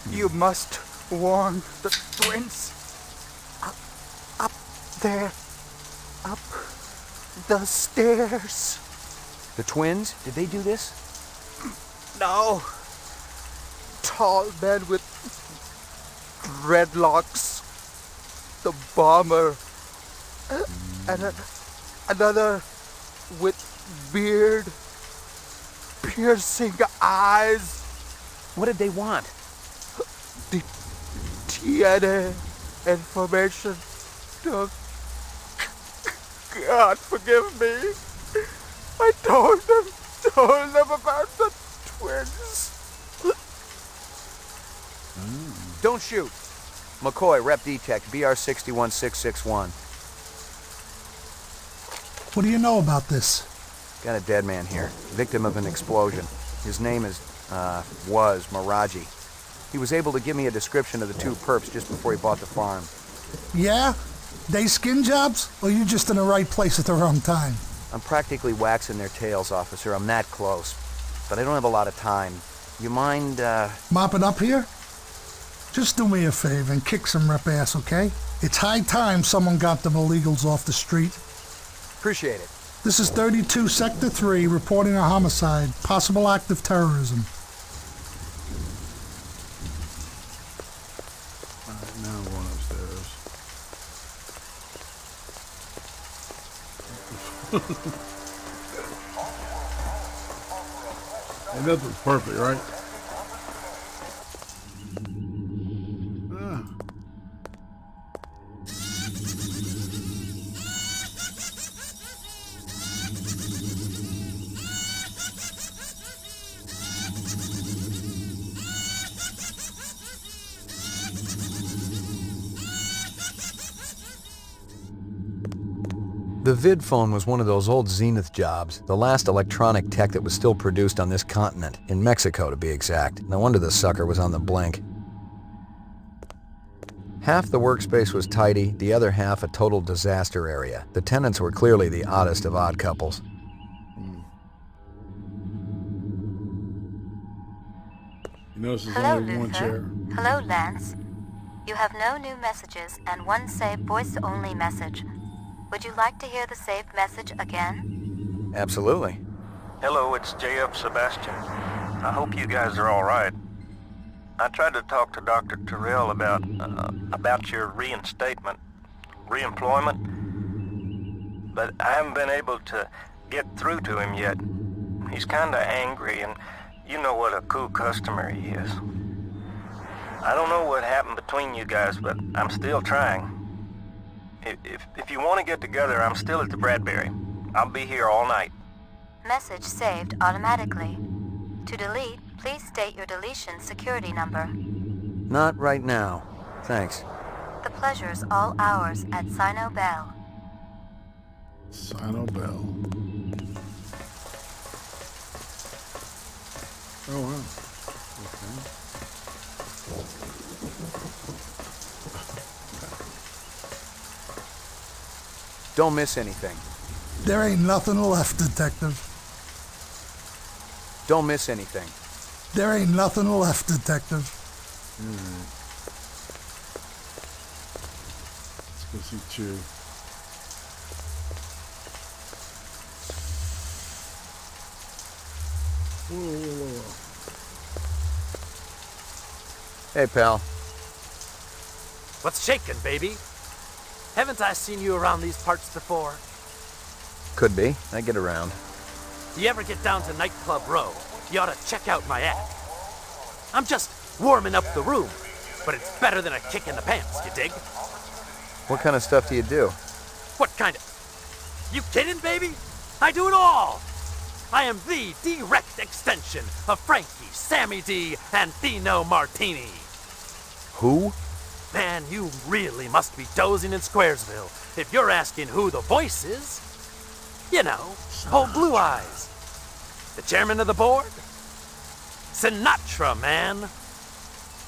You must warn the twins. Up there. Up the stairs. The twins? Did they do this? No. Tall man with dreadlocks. The bomber. And another with beard. Piercing eyes. What did they want? The DNA information. God forgive me. I told them about the twins. Don't shoot. McCoy, Rep Detect, BR 61661. What do you know about this? Got a dead man here, victim of an explosion. His name was Miraji. He was able to give me a description of the two perps just before he bought the farm. Yeah? They skin jobs? Or you just in the right place at the wrong time? I'm practically waxing their tails, officer. I'm that close. But I don't have a lot of time. You mind, mopping up here? Just do me a favor and kick some rep ass, okay? It's high time someone got them illegals off the street. Appreciate it. This is 32 Sector 3 reporting a homicide, possible act of terrorism. And nothing's perfect, right? Ah. The vid phone was one of those old Zenith jobs, the last electronic tech that was still produced on this continent, in Mexico to be exact. No wonder the sucker was on the blink. Half the workspace was tidy, the other half a total disaster area. The tenants were clearly the oddest of odd couples. You notice there's Hello, only one chair. Luther. Hello, Lance. You have no new messages and one saved voice-only message. Would you like to hear the saved message again? Absolutely. Hello, it's JF Sebastian. I hope you guys are all right. I tried to talk to Dr. Terrell about your reinstatement, reemployment, but I haven't been able to get through to him yet. He's kinda angry, and you know what a cool customer he is. I don't know what happened between you guys, but I'm still trying. If you want to get together, I'm still at the Bradbury. I'll be here all night. Message saved automatically. To delete, please state your deletion security number. Not right now. Thanks. The pleasure's all ours at Sino Bell. Sino Bell. Oh, wow. Okay. Don't miss anything. There ain't nothing left, Detective. Don't miss anything. There ain't nothing left, Detective. Let's go see Chew. Whoa. Hey, pal. What's shaking, baby? Haven't I seen you around these parts before? Could be. I get around. You ever get down to Nightclub Row, you ought to check out my act. I'm just warming up the room, but it's better than a kick in the pants, you dig? What kind of stuff do you do? What kind of... You kidding, baby? I do it all! I am the direct extension of Frankie, Sammy D, and Dino Martini. Who? Man, you really must be dozing in Squaresville if you're asking who the voice is. You know, old Blue Eyes. The chairman of the board? Sinatra, man.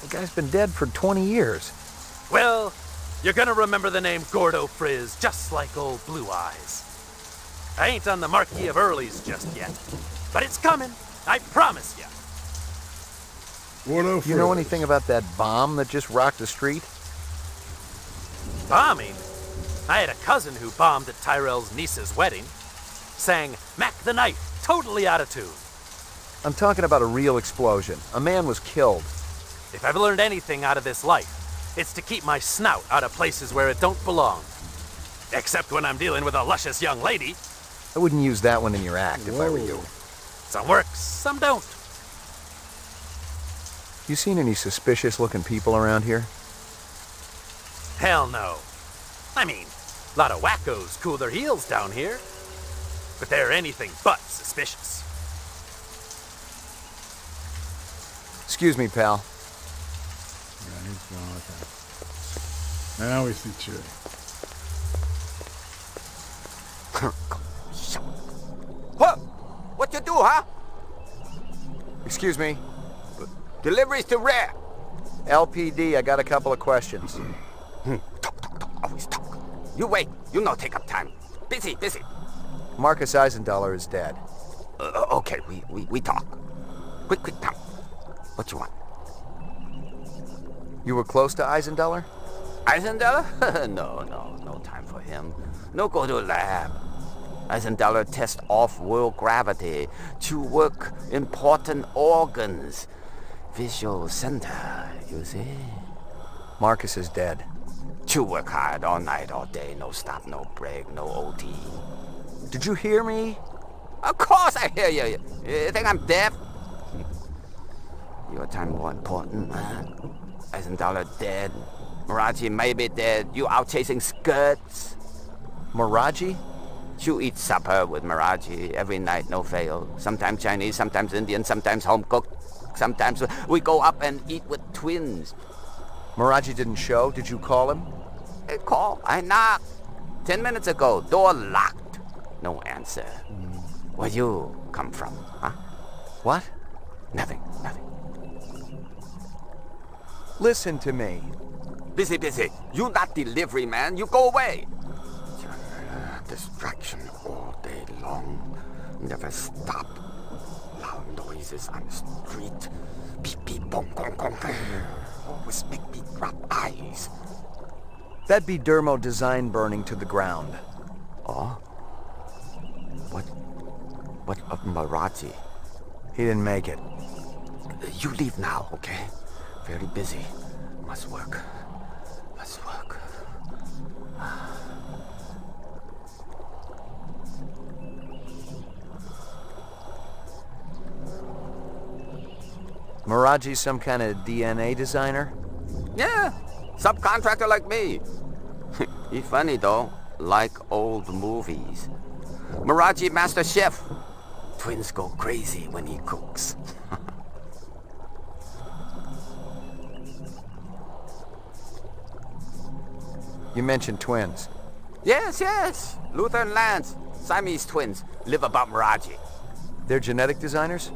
The guy's been dead for 20 years. Well, you're gonna remember the name Gordo Frizz just like old Blue Eyes. I ain't on the Marquis of Early's just yet, but it's coming, I promise you. Gordo Frizz. You know anything about that bomb that just rocked the street? Bombing? I had a cousin who bombed at Tyrell's niece's wedding. Sang Mac the Knife, totally out of tune. I'm talking about a real explosion. A man was killed. If I've learned anything out of this life, it's to keep my snout out of places where it don't belong. Except when I'm dealing with a luscious young lady. I wouldn't use that one in your act if I were you. Some works, some don't. You seen any suspicious-looking people around here? Hell no. I mean, a lot of wackos cool their heels down here. But they're anything but suspicious. Excuse me, pal. Yeah, he's gone. Okay. Now we see Chew. What you do, huh? Excuse me. Deliveries to where? LPD, I got a couple of questions. Talk, always talk. You wait, you no take up time. Busy. Marcus Eisendaler is dead. Okay, we talk. Quick, talk. What you want? You were close to Eisendaler? Eisendaler? No time for him. No go to lab. Eisendaler test off-world gravity to work important organs. Visual center, you see? Marcus is dead. To work hard all night, all day, no stop, no break, no OT. Did you hear me? Of course I hear you. You think I'm deaf? Your time more important, man. $1,000 dead. Miraji may be dead. You out chasing skirts. Miraji? You eat supper with Miraji every night, no fail. Sometimes Chinese, sometimes Indian, sometimes home-cooked. Sometimes we go up and eat with twins. Miraji didn't show? Did you call him? I call. I knocked. 10 minutes ago, door locked. No answer. Where you come from, huh? What? Nothing. Listen to me. Busy. You not delivery man. You go away. Distraction all day long. Never stop. Loud noises on the street. Beep, beep, bong, gong, gong. Always make me drop eyes. That'd be Dermo design burning to the ground. Oh? What of Miraji? He didn't make it. You leave now, okay? Very busy. Must work. Miraji's some kind of DNA designer? Yeah, subcontractor like me. He's funny though, like old movies. Miraji master chef. Twins go crazy when he cooks. You mentioned twins. Yes. Luther and Lance, Siamese twins, live about Miraji. They're genetic designers?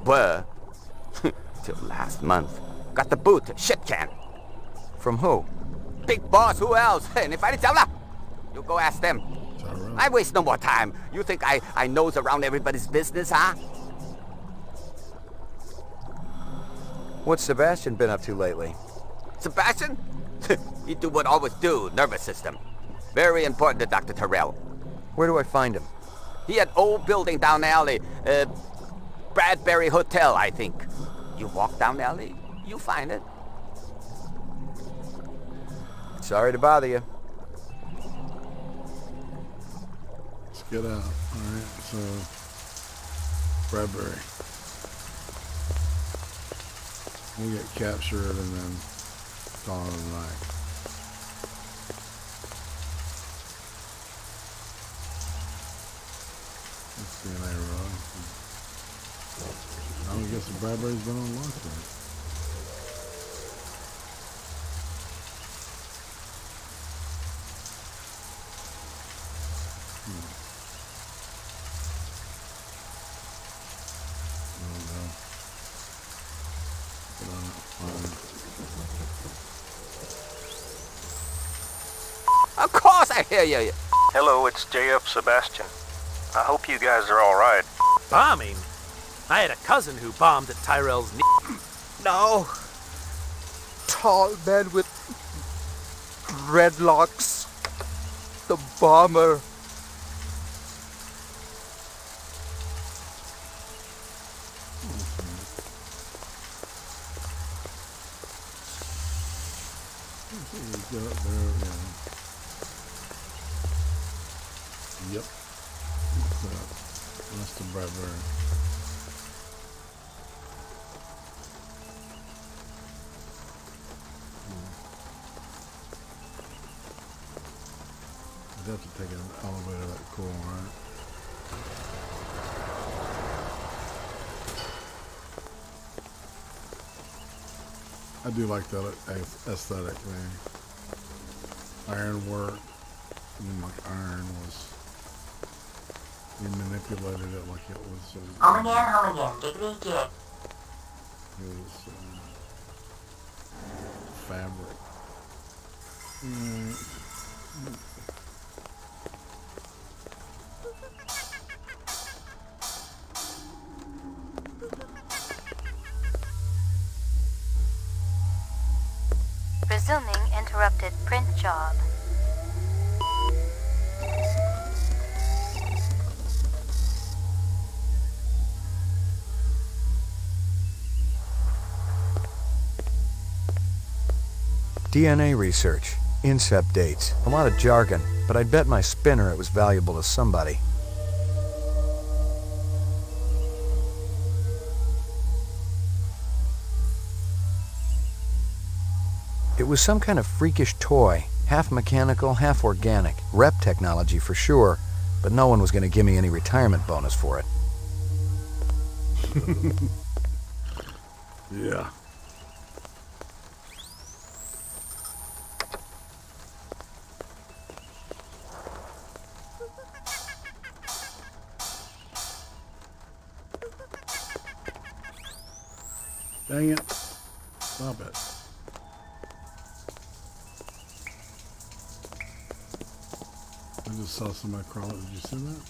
Were. Till last month. Got the boot, shit can. From who? Big boss, who else? And if I didn't tell her, you go ask them. I waste no more time. You think I nose around everybody's business, huh? What's Sebastian been up to lately? Sebastian? He do what always do, nervous system. Very important to Dr. Terrell. Where do I find him? He had old building down the alley. Bradbury Hotel, I think. You walk down the alley, you find it. Sorry to bother you. Let's get out. Alright, so Bradbury. We'll get captured and then call it a night. Let's DNA run. I don't guess the Bradbury's been on lunch then. Of course I hear you. Hello, it's JF Sebastian. I hope you guys are all right. Bombing? I had a cousin who bombed at Tyrell's knee. No. Tall man with dreadlocks. The bomber. Yep. That's the Bradbury. I'd have to take an elevator that cool, right? I do like that aesthetic, man. Iron work. I mean, like iron was... We manipulated it like it was... Home again, giggity gig. It was fabric. Resuming interrupted print job. DNA research, incept dates, a lot of jargon, but I'd bet my spinner it was valuable to somebody. It was some kind of freakish toy, half mechanical, half organic. Rep technology for sure, but no one was going to give me any retirement bonus for it. Yeah. Dang it. Stop it. I just saw somebody crawl it. Did you see that?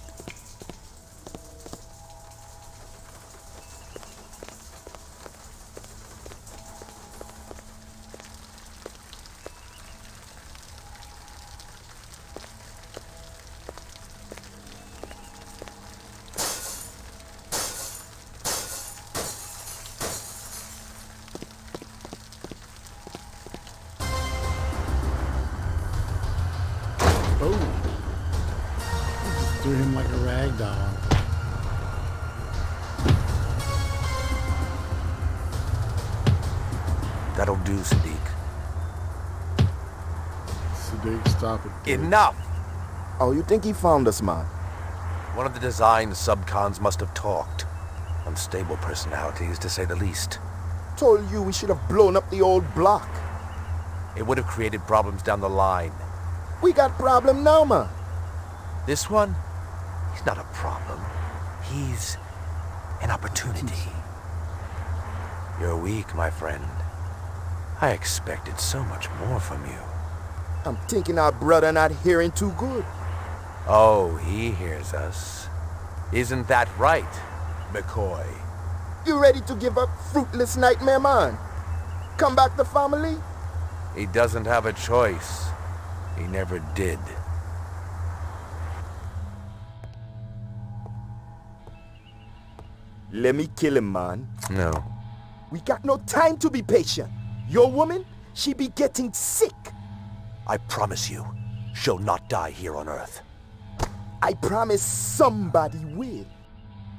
Threw him like a rag doll. That'll do, Sadiq. Sadiq, stop it. Enough! Oh, you think he found us, man? One of the design subcons must have talked. Unstable personalities, to say the least. Told you we should have blown up the old block. It would have created problems down the line. We got problem now, man. This one? He's not a problem. He's an opportunity. You're weak, my friend. I expected so much more from you. I'm thinking our brother not hearing too good. Oh, he hears us. Isn't that right, McCoy? You ready to give up fruitless nightmare, man? Come back to family? He doesn't have a choice. He never did. Let me kill him, man. No. We got no time to be patient. Your woman, she be getting sick. I promise you, she'll not die here on Earth. I promise somebody will.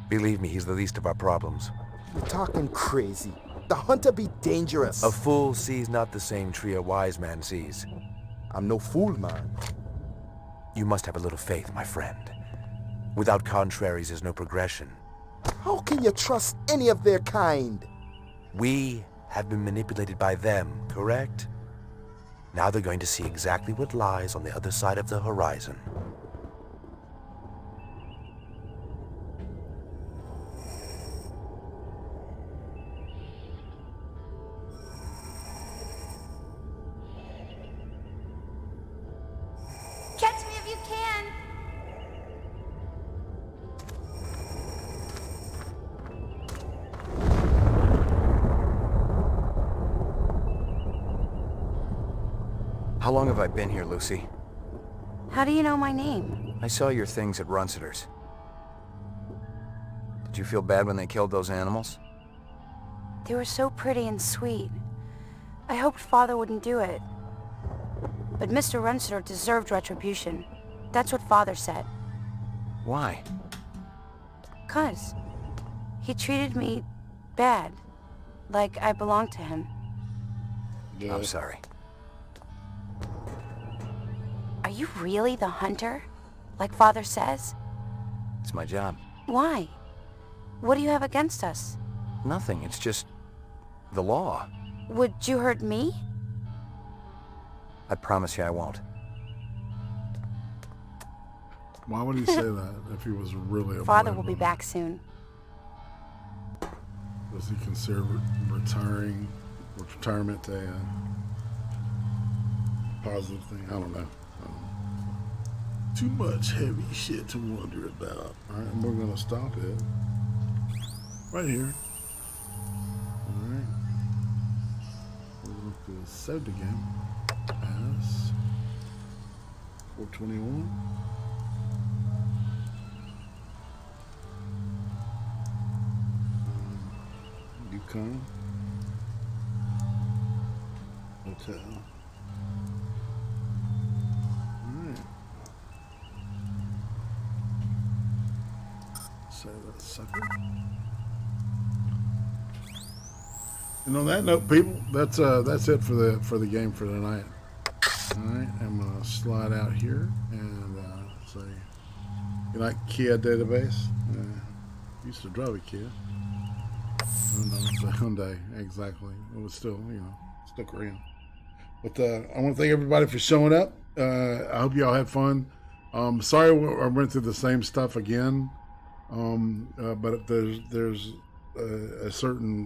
Believe me, he's the least of our problems. You're talking crazy. The hunter be dangerous. A fool sees not the same tree a wise man sees. I'm no fool, man. You must have a little faith, my friend. Without contraries, there's no progression. How can you trust any of their kind? We have been manipulated by them, correct? Now they're going to see exactly what lies on the other side of the horizon. Catch me if you can. How long have I been here, Lucy? How do you know my name? I saw your things at Runsiter's. Did you feel bad when they killed those animals? They were so pretty and sweet. I hoped Father wouldn't do it. But Mr. Runsiter deserved retribution. That's what Father said. Why? 'Cause he treated me bad. Like I belonged to him. I'm sorry. Are you really the hunter? Like Father says? It's my job. Why? What do you have against us? Nothing. It's just the law. Would you hurt me? I promise you I won't. Why would he say that if he was really a Father will be back soon. Does he consider retirement a positive thing? I don't know. Too much heavy shit to wonder about. Alright, and we're gonna stop it right here. Alright. We'll look to save the game as 421. Yukon Hotel. Alright. Save that sucker. And on that note, people, that's it for the game for tonight. All right, I'm gonna slide out here and say, you like Kia database? Used to drive a Kia. I don't know, it's a Hyundai exactly. It was still, still Korean. But I want to thank everybody for showing up. I hope y'all had fun. Sorry I went through the same stuff again. But there's a certain